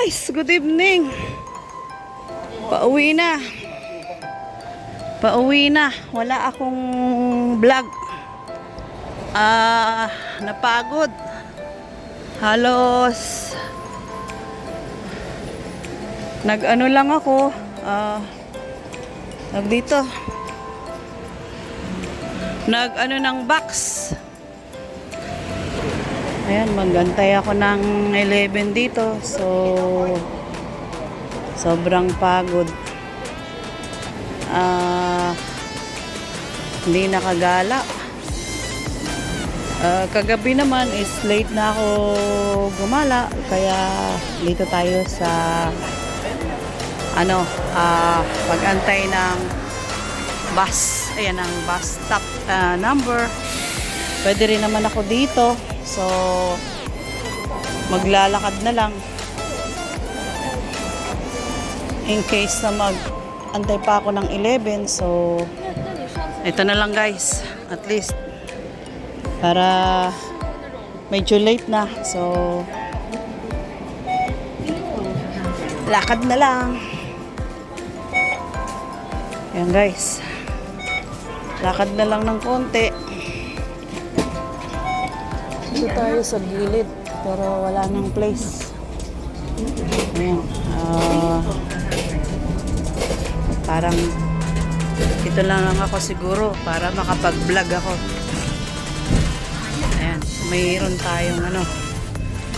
guys, good evening. Pauwi na. Pauwi na. Wala akong vlog. Napagod. Halos nag-ano lang ako. Dito. Nag-ano ng box. Ayan, maggantay ako ng 11 dito. So, sobrang pagod. Hindi nakagala. Kagabi naman is late na ako gumala. Kaya dito tayo sa pag-antay ng bus. Ayan ang bus stop number. Pwede rin naman ako dito. So, maglalakad na lang. In case na mag-antay pa ako ng 11. So, ito na lang guys. At least, para medyo late na. So, lakad na lang. Ayan guys. Lakad na lang ng konti. Dito tayo sa gilid, pero wala nang place. Ayan. Parang ito lang ako siguro para makapag-vlog ako. Ayan. Mayroon tayong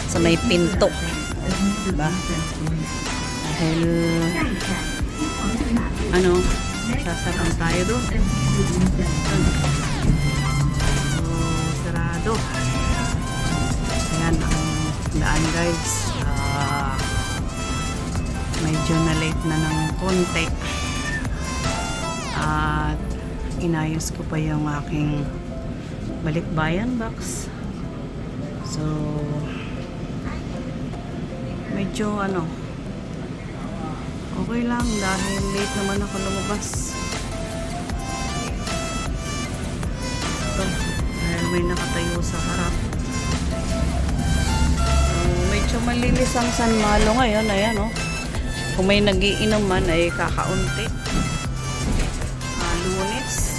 sa may pinto. Diba? Dahil sasarang tayo doon. So, sarado. Ayan ang daan guys. Medyo na late na ng konti. At inayos ko pa yung aking balikbayan box. So, medyo okay lang dahil late naman ako lumabas. Ito, dahil may nakatayo sa harap. Medyo malinis ang San Malo ngayon. Ayan kung may nagiinom man ay kakaunti. Lunes.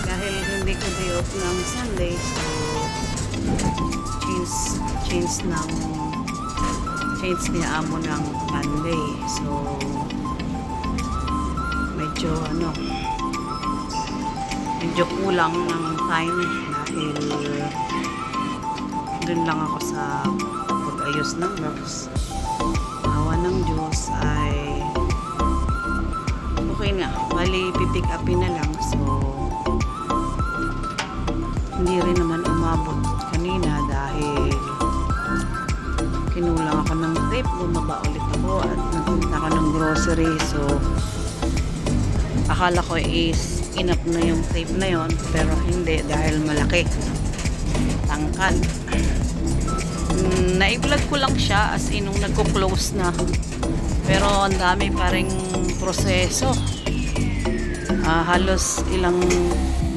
Dahil hindi ko day off ng Sunday. So, change niya amo ng Monday. So, medyo kulang ng time dahil dun lang ako sa pag-ayos ng box. Awa ng Diyos ay okay nga. Bali, pipick upin na lang. So, hindi rin naman umabot kanina dahil kinulang ako ng tape. Bumaba ulit ako at nagpunta ako ng grocery. So, akala ko is enough na yung tape na yon, pero hindi dahil malaki. Tangkad. Na-vlog ko lang siya as in nung nagko-close na. Pero ang dami pa ring proseso. Halos ilang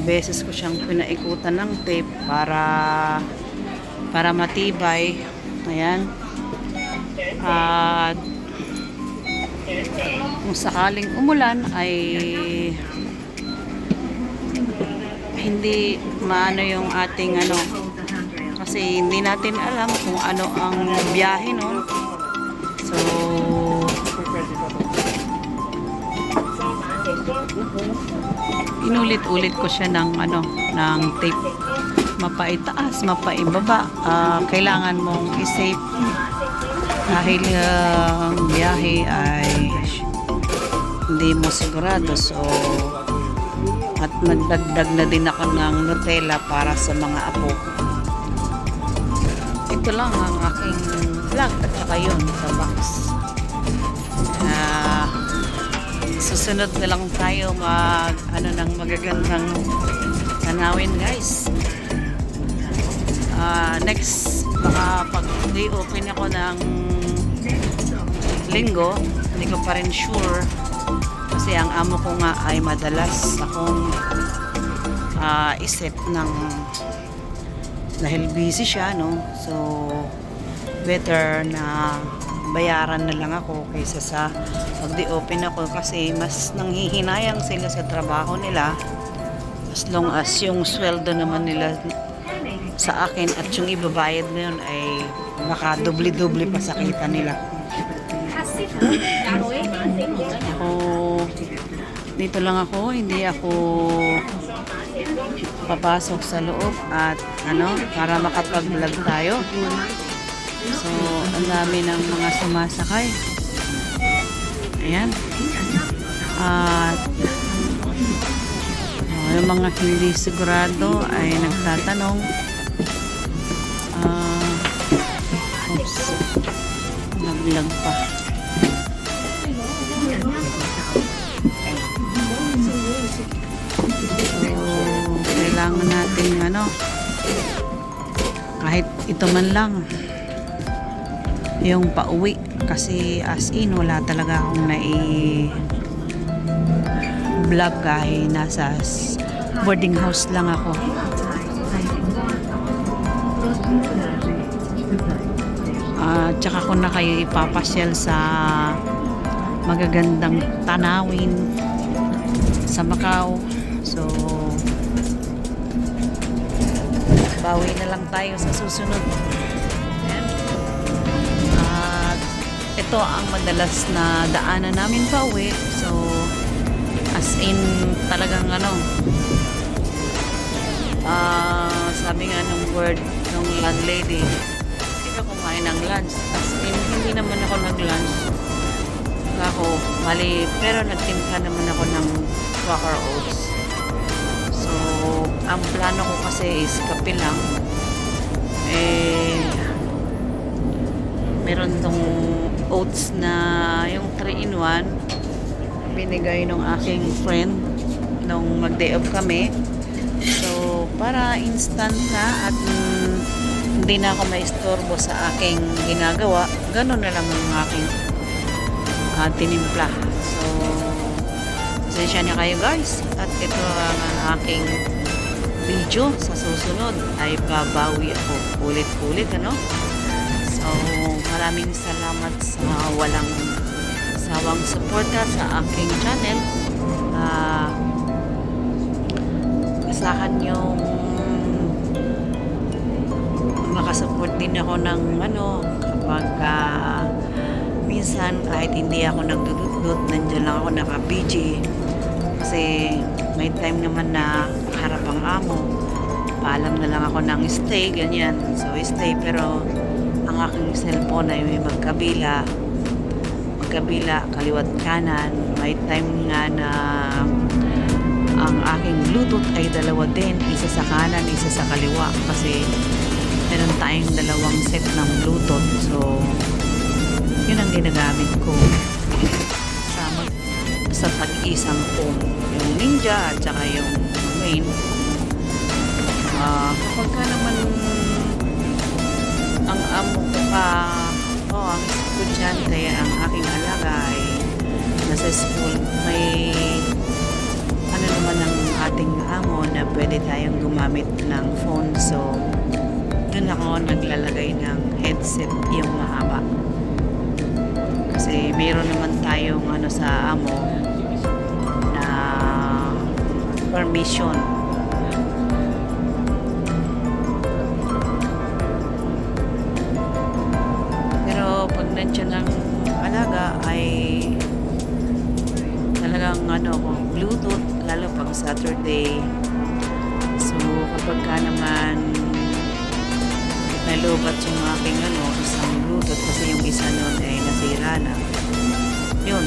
beses ko siyang pinaikutan ng tape para matibay. Ayan. At kung sakaling umulan ay hindi maano yung ating kasi hindi natin alam kung ano ang biyahe nun. So, inulit-ulit ko siya ng tape. Mapaitaas, mapaibaba. Kailangan mong i-save dahil ang biyahe ay hindi mo sigurado. So, at nagdagdag na din ako ng Nutella para sa mga apo. Ito lang ang aking vlog at saka yun sa box. Susunod na lang tayo ng magagandang tanawin guys. Next, baka pag day open ako ng linggo, hindi ko pa rin sure kasi ang amo ko nga ay madalas akong isip ng dahil busy siya, no? So, better na bayaran na lang ako kaysa sa mag-de-open ako kasi mas nanghihinayang sila sa trabaho nila as long as yung sweldo naman nila sa akin at yung ibabayad na yun ay makadoble-doble pa sa kita nila. Ako, dito lang ako, hindi ako papasok sa loob at para makapag-vlog tayo. So, ang dami ng mga sumasakay. Ayan. At yung mga hindi sigurado ay nagtatanong. Oops. Naglag pa. So, kailangan natin kahit ito man lang yung pauwi kasi as in wala talaga akong vlog kahit nasa boarding house lang ako. Tsaka ko na kayo ipapasyal sa magagandang tanawin sa Macau. So bawi na lang tayo sa susunod. Ito ang madalas na daanan namin pa uwi. So, as in, talagang sabi nga ng word ng landlady, hindi ka kumain ng lunch. As in, hindi naman ako nag-lunch. Pero nagtimpla naman ako ng Quaker Oats. So, ang plano ko kasi is kape lang. Meron tong oats na yung 3-in-1 binigay nung aking friend nung mag-day off kami. So, para instant na at hindi na ako maistorbo sa aking ginagawa, ganun na lang ang aking tinimpla. So, pasensya na kayo guys. At ito ang aking video. Sa susunod ay babawi ako ulit-ulit, So, maraming salamat sa walang sawang suporta sa aking channel. Asahan yung makasupport din ako ng kapag minsan kahit hindi ako nagdududot, nandiyan lang ako naka-BG kasi may time naman na harap ang amo, paalam na lang ako ng stay, ganyan. So, stay, pero ang aking cellphone ay may magkabila, kaliwat kanan. May time nga na ang aking Bluetooth ay dalawa din, isa sa kanan, isa sa kaliwa kasi meron tayong dalawang set ng Bluetooth. So, yun ang ginagamit ko sa tag-isang phone, yung Ninja at saka yung main. Kapag ka naman ang amo ko ang estudyante, ang aking alaga ay nasa school, may naman ang ating amo na pwede tayong gumamit ng phone. So, dun ako naglalagay ng headset, yung mahaba. Kasi mayroon naman tayong sa amo na permission. Pag nandiyan ng alaga ay talagang Bluetooth, lalo pag Saturday. So kapag ka naman nalubat yung aking isang Bluetooth kasi yung isa nun ay nasira na, yun,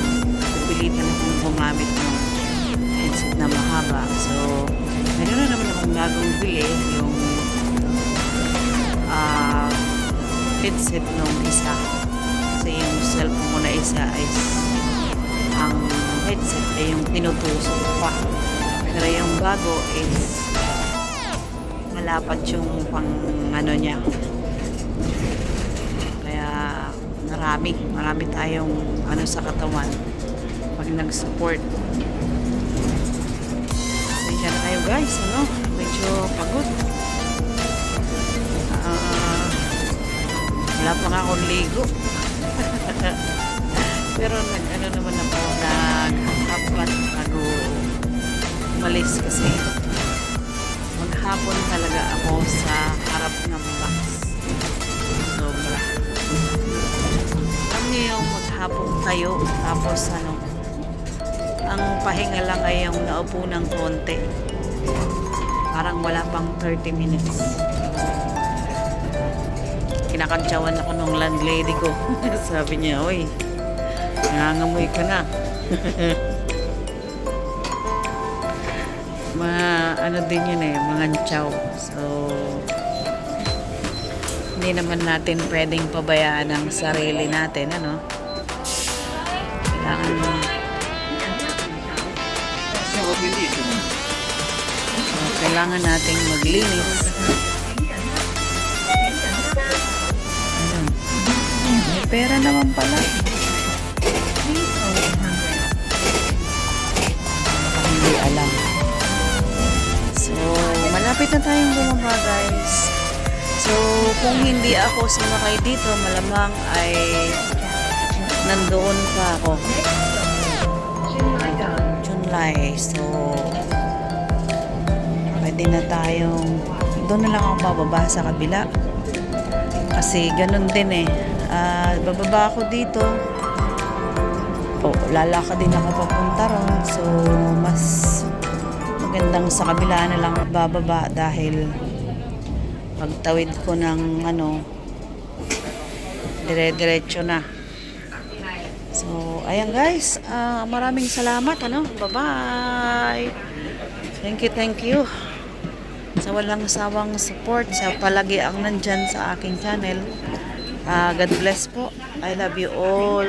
pipilitan akong gumamit ng headset na mahaba. So meron na naman akong bagong bili, yung headset nung isa. Kasi yung cellphone ko na isa is ang headset ay yung tinutusok pa. Pero yung bago is malapad yung pang niya. Kaya marami tayong sa katawan pag nag-support. Pasensya na kayo guys, medyo pagod. Wala pa nga akong ligo. Pero nag-ano naman ako, nag-hapat bago umalis kasi maghapon talaga ako sa harap ng box. Sobra. Alam niyo yung maghapon kayo, tapos ano, ang pahinga lang ay yung naupo ng konti. Parang wala pang 30 minutes. Kinakantsawan ako nung landlady ko. Sabi niya, "Oy, nangangamoy ka na." Ano din yun eh, mga ntsaw. So, hindi naman natin pwedeng pabayaan ang sarili natin, ano? Kailangan nating maglinis. Ayun. May pera naman pala. Hindi alam. So, malapit na tayong bumaba, guys. So, kung hindi ako sumakay dito, malamang ay nandoon pa ako. Chunlay. So, pwede na tayong doon na lang ako bababa sa kabila. Kasi ganun din eh. Bababa ako dito. Lalakad din ako papunta ron. So, mas magandang sa kabila na lang bababa dahil pagtawid ko ng ano, dire-diretso na. So, ayan guys. Maraming salamat. Bye-bye. Thank you. Sa walang sawang support, sa palagi ang nandyan sa aking channel. God bless po. I love you all.